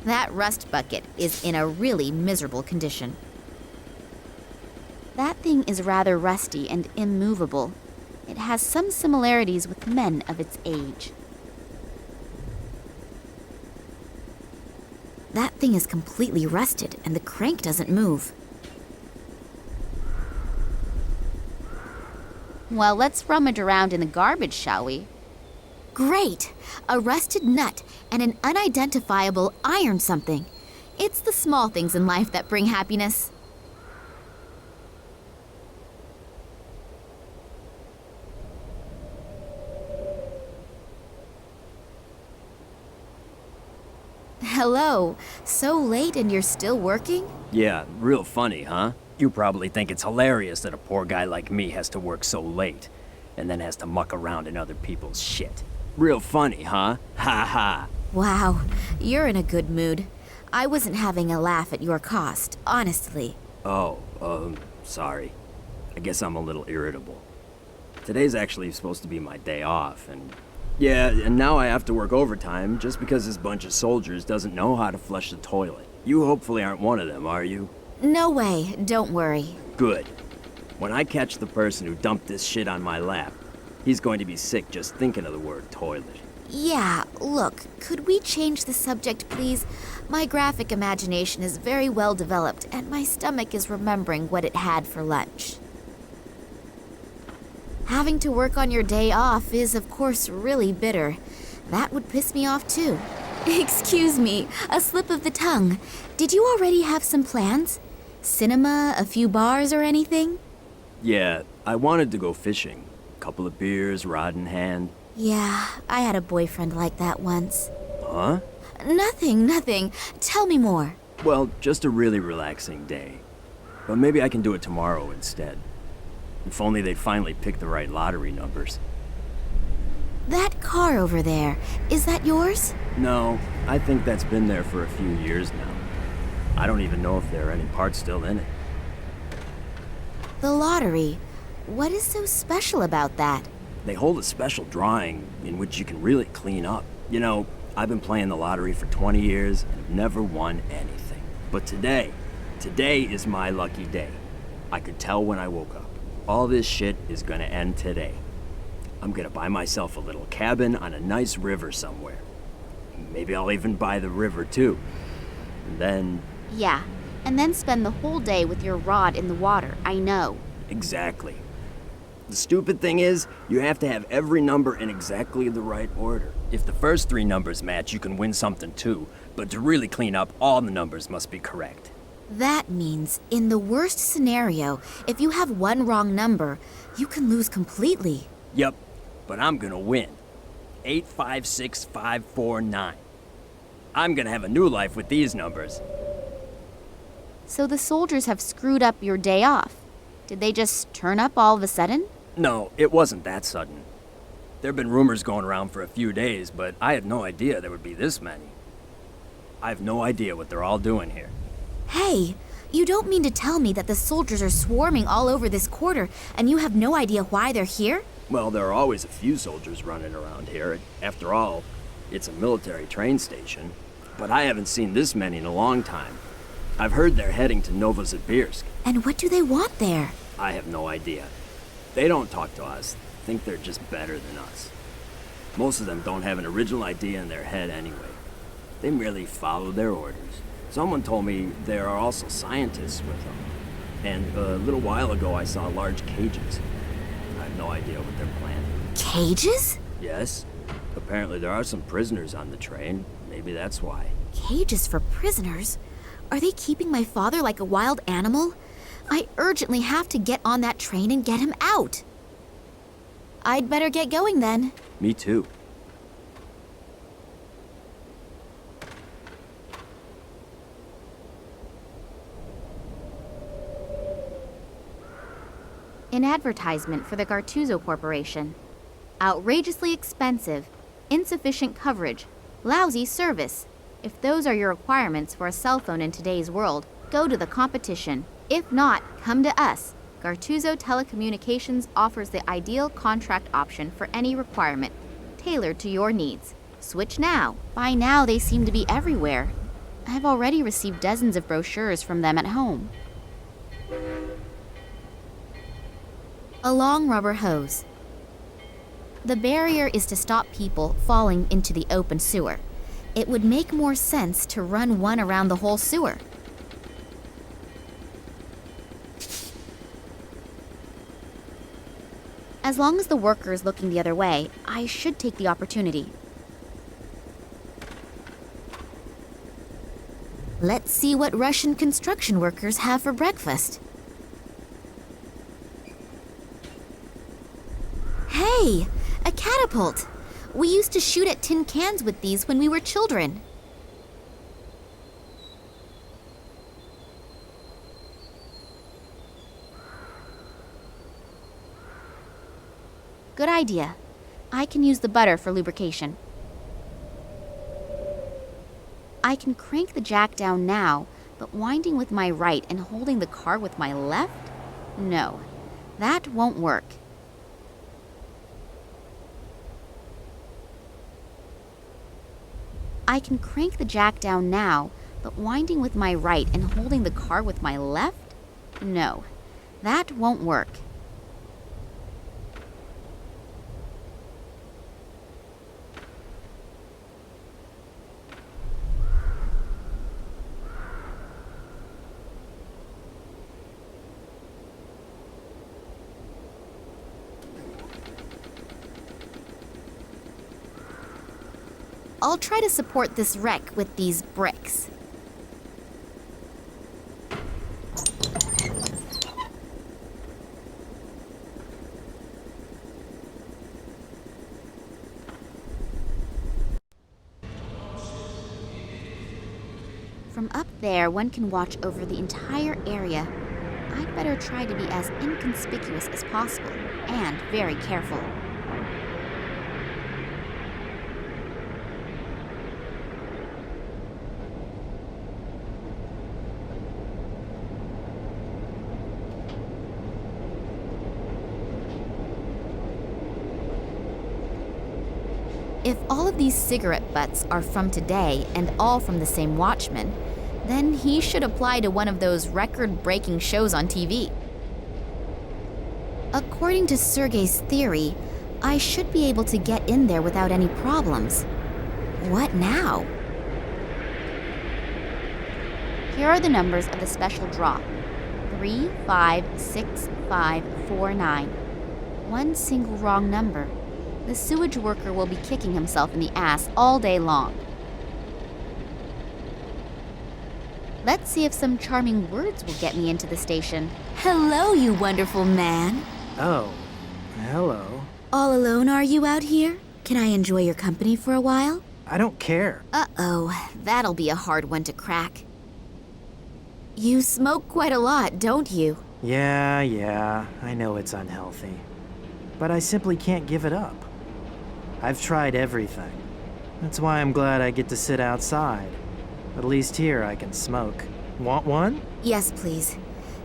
That rust bucket is in a really miserable condition. That thing is rather rusty and immovable. It has some similarities with men of its age. That thing is completely rusted, and the crank doesn't move. Well, let's rummage around in the garbage, shall we? Great! A rusted nut and an unidentifiable iron something. It's the small things in life that bring happiness. Hello. So late and you're still working? Yeah, real funny, huh? You probably think it's hilarious that a poor guy like me has to work so late, and then has to muck around in other people's shit. Real funny, huh? Ha ha. Wow, you're in a good mood. I wasn't having a laugh at your cost, honestly. Oh, sorry. I guess I'm a little irritable. Today's actually supposed to be my day off, and now I have to work overtime just because this bunch of soldiers doesn't know how to flush the toilet. You hopefully aren't one of them, are you? No way, don't worry. Good. When I catch the person who dumped this shit on my lap, he's going to be sick just thinking of the word toilet. Yeah, look, could we change the subject, please? My graphic imagination is very well developed, and my stomach is remembering what it had for lunch. Having to work on your day off is, of course, really bitter. That would piss me off, too. Excuse me, a slip of the tongue. Did you already have some plans? Cinema, a few bars, or anything? Yeah, I wanted to go fishing. Couple of beers, rod in hand. Yeah, I had a boyfriend like that once. Huh? Nothing. Tell me more. Well, just a really relaxing day. But maybe I can do it tomorrow instead. If only they'd finally pick the right lottery numbers. That car over there, is that yours? No, I think that's been there for a few years now. I don't even know if there are any parts still in it. The lottery. What is so special about that? They hold a special drawing in which you can really clean up. You know, I've been playing the lottery for 20 years and have never won anything. But today is my lucky day. I could tell when I woke up. All this shit is gonna end today. I'm gonna buy myself a little cabin on a nice river somewhere. Maybe I'll even buy the river too. And then... Yeah, and then spend the whole day with your rod in the water, I know. Exactly. The stupid thing is, you have to have every number in exactly the right order. If the first 3 numbers match, you can win something too. But to really clean up, all the numbers must be correct. That means, in the worst scenario, if you have one wrong number, you can lose completely. Yep, but I'm gonna win. 856549. I'm gonna have a new life with these numbers. So the soldiers have screwed up your day off. Did they just turn up all of a sudden? No, it wasn't that sudden. There've been rumors going around for a few days, but I had no idea there would be this many. I have no idea what they're all doing here. Hey, you don't mean to tell me that the soldiers are swarming all over this quarter and you have no idea why they're here? Well, there are always a few soldiers running around here. After all, it's a military train station. But I haven't seen this many in a long time. I've heard they're heading to Novosibirsk. And what do they want there? I have no idea. They don't talk to us. Think they're just better than us. Most of them don't have an original idea in their head anyway. They merely follow their orders. Someone told me there are also scientists with them. And a little while ago I saw large cages. I have no idea what they're planning. Cages? Yes. Apparently there are some prisoners on the train. Maybe that's why. Cages for prisoners? Are they keeping my father like a wild animal? I urgently have to get on that train and get him out. I'd better get going then. Me too. An advertisement for the Gartuzzo Corporation. Outrageously expensive, insufficient coverage, lousy service. If those are your requirements for a cell phone in today's world, go to the competition. If not, come to us. Gartuzzo Telecommunications offers the ideal contract option for any requirement, tailored to your needs. Switch now. By now, they seem to be everywhere. I've already received dozens of brochures from them at home. A long rubber hose. The barrier is to stop people falling into the open sewer. It would make more sense to run one around the whole sewer. As long as the worker is looking the other way, I should take the opportunity. Let's see what Russian construction workers have for breakfast. Hey, a catapult! We used to shoot at tin cans with these when we were children. Good idea. I can use the butter for lubrication. I can crank the jack down now, but winding with my right and holding the car with my left? No, that won't work. I can crank the jack down now, but winding with my right and holding the car with my left? No, that won't work. I'll try to support this wreck with these bricks. From up there, one can watch over the entire area. I'd better try to be as inconspicuous as possible and very careful. If all of these cigarette butts are from today and all from the same watchman, then he should apply to one of those record-breaking shows on TV. According to Sergei's theory, I should be able to get in there without any problems. What now? Here are the numbers of the special draw. 356549. One single wrong number. The sewage worker will be kicking himself in the ass all day long. Let's see if some charming words will get me into the station. Hello, you wonderful man. Oh, hello. All alone are you out here? Can I enjoy your company for a while? I don't care. Uh-oh, that'll be a hard one to crack. You smoke quite a lot, don't you? Yeah, I know it's unhealthy. But I simply can't give it up. I've tried everything. That's why I'm glad I get to sit outside. At least here I can smoke. Want one? Yes, please.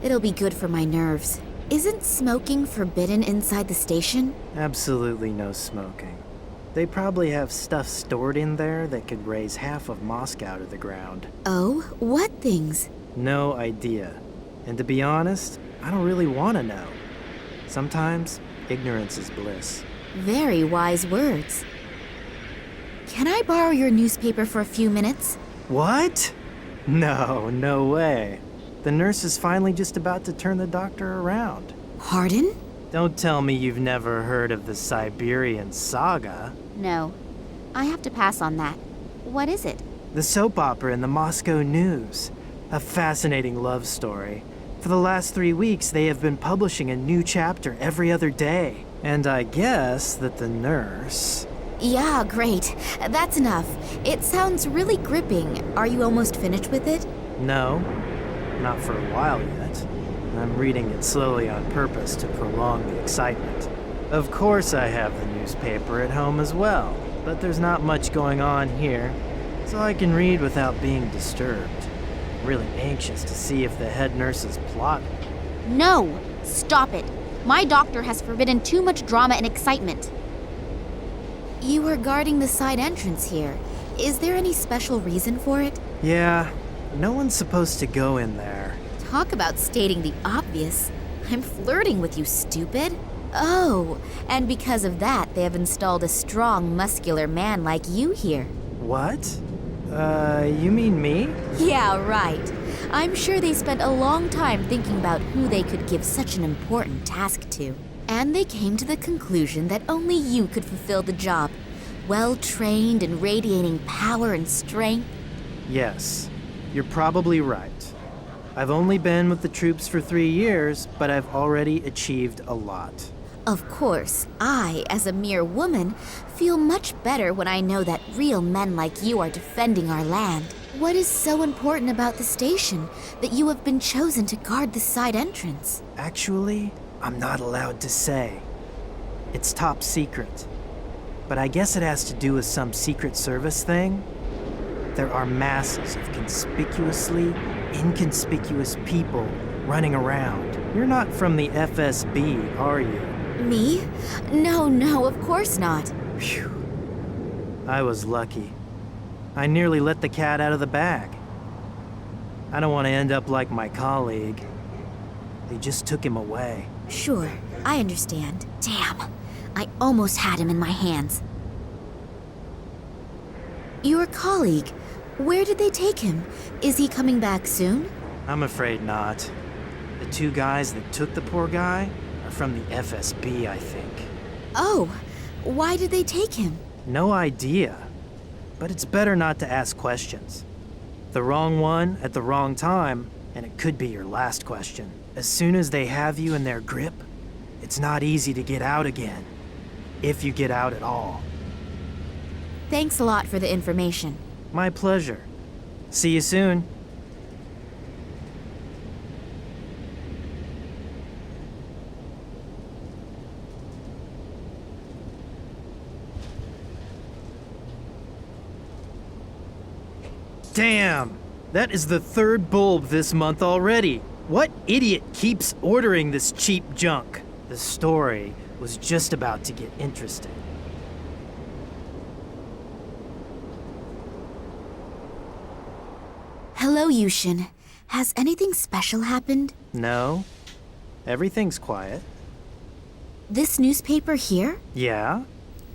It'll be good for my nerves. Isn't smoking forbidden inside the station? Absolutely no smoking. They probably have stuff stored in there that could raise half of Moscow to the ground. Oh, what things? No idea. And to be honest, I don't really want to know. Sometimes, ignorance is bliss. Very wise words. Can I borrow your newspaper for a few minutes? What? No way. The nurse is finally just about to turn the doctor around. Pardon? Don't tell me you've never heard of the Siberian Saga. No. I have to pass on that. What is it? The soap opera in the Moscow News. A fascinating love story. For the last 3 weeks, they have been publishing a new chapter every other day. And I guess that the nurse... Yeah, great. That's enough. It sounds really gripping. Are you almost finished with it? No, not for a while yet. I'm reading it slowly on purpose to prolong the excitement. Of course I have the newspaper at home as well, but there's not much going on here, so I can read without being disturbed. I'm really anxious to see if the head nurse's plot. No! Stop it! My doctor has forbidden too much drama and excitement. You were guarding the side entrance here. Is there any special reason for it? Yeah, no one's supposed to go in there. Talk about stating the obvious. I'm flirting with you, stupid. Oh, and because of that, they have installed a strong, muscular man like you here. What? You mean me? Yeah, right. I'm sure they spent a long time thinking about who they could give such an important task to. And they came to the conclusion that only you could fulfill the job. Well-trained and radiating power and strength. Yes, you're probably right. I've only been with the troops for 3 years, but I've already achieved a lot. Of course, I, as a mere woman, feel much better when I know that real men like you are defending our land. What is so important about the station that you have been chosen to guard the side entrance? Actually, I'm not allowed to say. It's top secret. But I guess it has to do with some Secret Service thing. There are masses of conspicuously inconspicuous people running around. You're not from the FSB, are you? Me? No, of course not. Phew. I was lucky. I nearly let the cat out of the bag. I don't want to end up like my colleague. They just took him away. Sure, I understand. Damn, I almost had him in my hands. Your colleague, where did they take him? Is he coming back soon? I'm afraid not. The 2 guys that took the poor guy are from the FSB, I think. Oh, why did they take him? No idea. But it's better not to ask questions. The wrong one at the wrong time, and it could be your last question. As soon as they have you in their grip, it's not easy to get out again. If you get out at all. Thanks a lot for the information. My pleasure. See you soon. Damn! That is the 3rd bulb this month already. What idiot keeps ordering this cheap junk? The story was just about to get interesting. Hello, Yushin. Has anything special happened? No? Everything's quiet. This newspaper here? Yeah?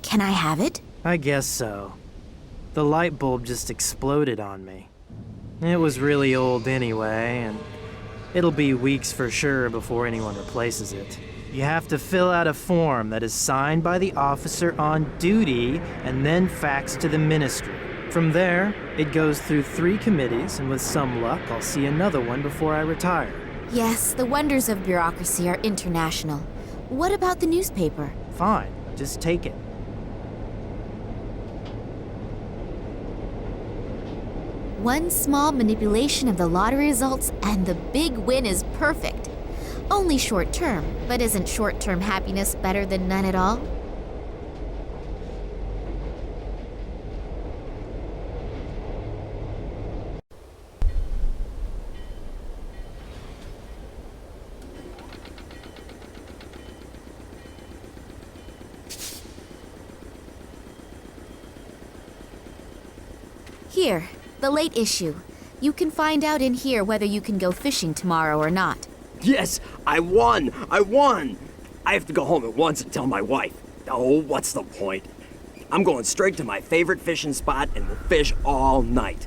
Can I have it? I guess so. The light bulb just exploded on me. It was really old anyway, and it'll be weeks for sure before anyone replaces it. You have to fill out a form that is signed by the officer on duty and then faxed to the ministry. From there, it goes through 3 committees, and with some luck, I'll see another one before I retire. Yes, the wonders of bureaucracy are international. What about the newspaper? Fine, just take it. One small manipulation of the lottery results and the big win is perfect. Only short term, but isn't short-term happiness better than none at all? Here, the late issue. You can find out in here whether you can go fishing tomorrow or not. Yes, I won! I won! I have to go home at once and tell my wife. Oh, what's the point? I'm going straight to my favorite fishing spot and will fish all night.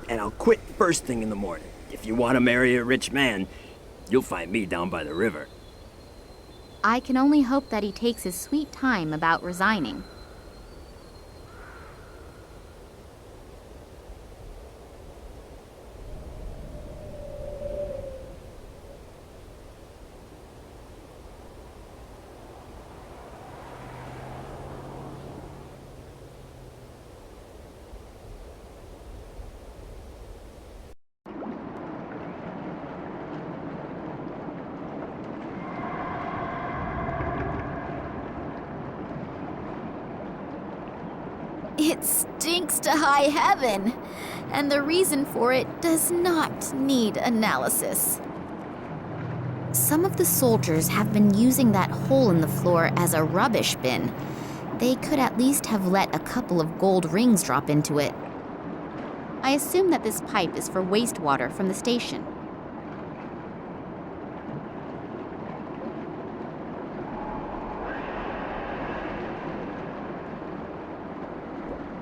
And I'll quit first thing in the morning. If you want to marry a rich man, you'll find me down by the river. I can only hope that he takes his sweet time about resigning. It stinks to high heaven, and the reason for it does not need analysis. Some of the soldiers have been using that hole in the floor as a rubbish bin. they could at least have let a couple of gold rings drop into it. I assume that this pipe is for wastewater from the station.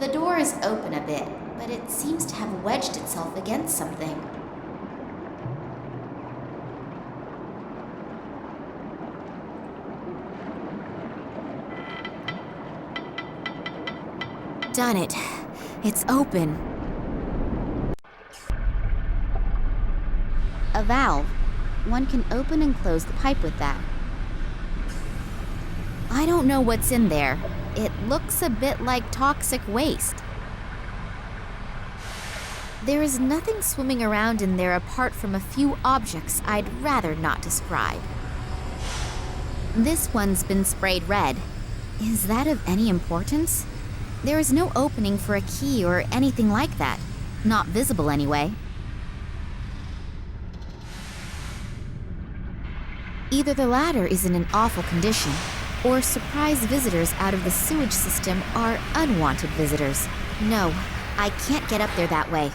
The door is open a bit, but it seems to have wedged itself against something. Done it. It's open. A valve. One can open and close the pipe with that. I don't know what's in there. It looks a bit like toxic waste. There is nothing swimming around in there apart from a few objects I'd rather not describe. This one's been sprayed red. Is that of any importance? There is no opening for a key or anything like that. Not visible anyway. Either the ladder is in an awful condition, or surprise visitors out of the sewage system are unwanted visitors. No, I can't get up there that way.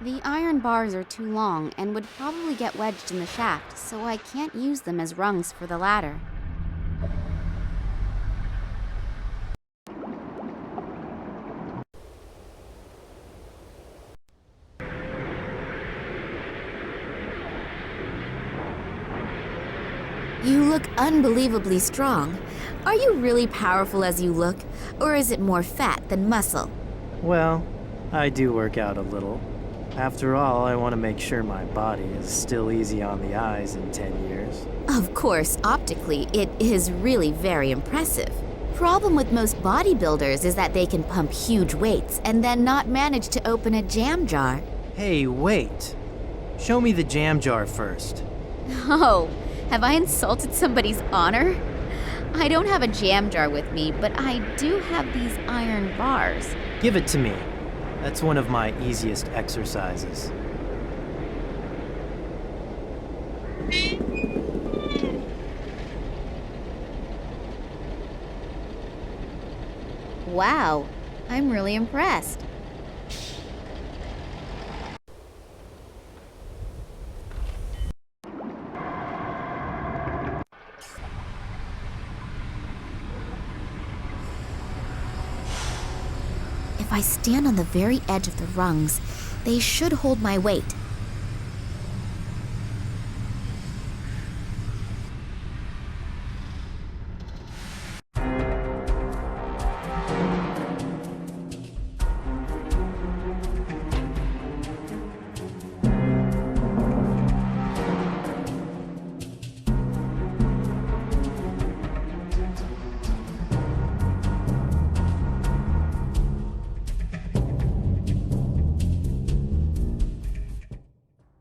The iron bars are too long and would probably get wedged in the shaft, so I can't use them as rungs for the ladder. You look unbelievably strong. Are you really powerful as you look, or is it more fat than muscle? Well, I do work out a little. After all, I want to make sure my body is still easy on the eyes in 10 years. Of course, optically, it is really very impressive. Problem with most bodybuilders is that they can pump huge weights and then not manage to open a jam jar. Hey, wait. Show me the jam jar first. Oh, have I insulted somebody's honor? I don't have a jam jar with me, but I do have these iron bars. Give it to me. That's one of my easiest exercises. Wow, I'm really impressed. If I stand on the very edge of the rungs, they should hold my weight.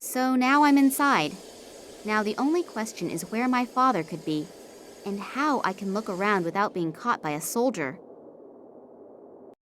So now I'm inside. Now the only question is where my father could be, and how I can look around without being caught by a soldier.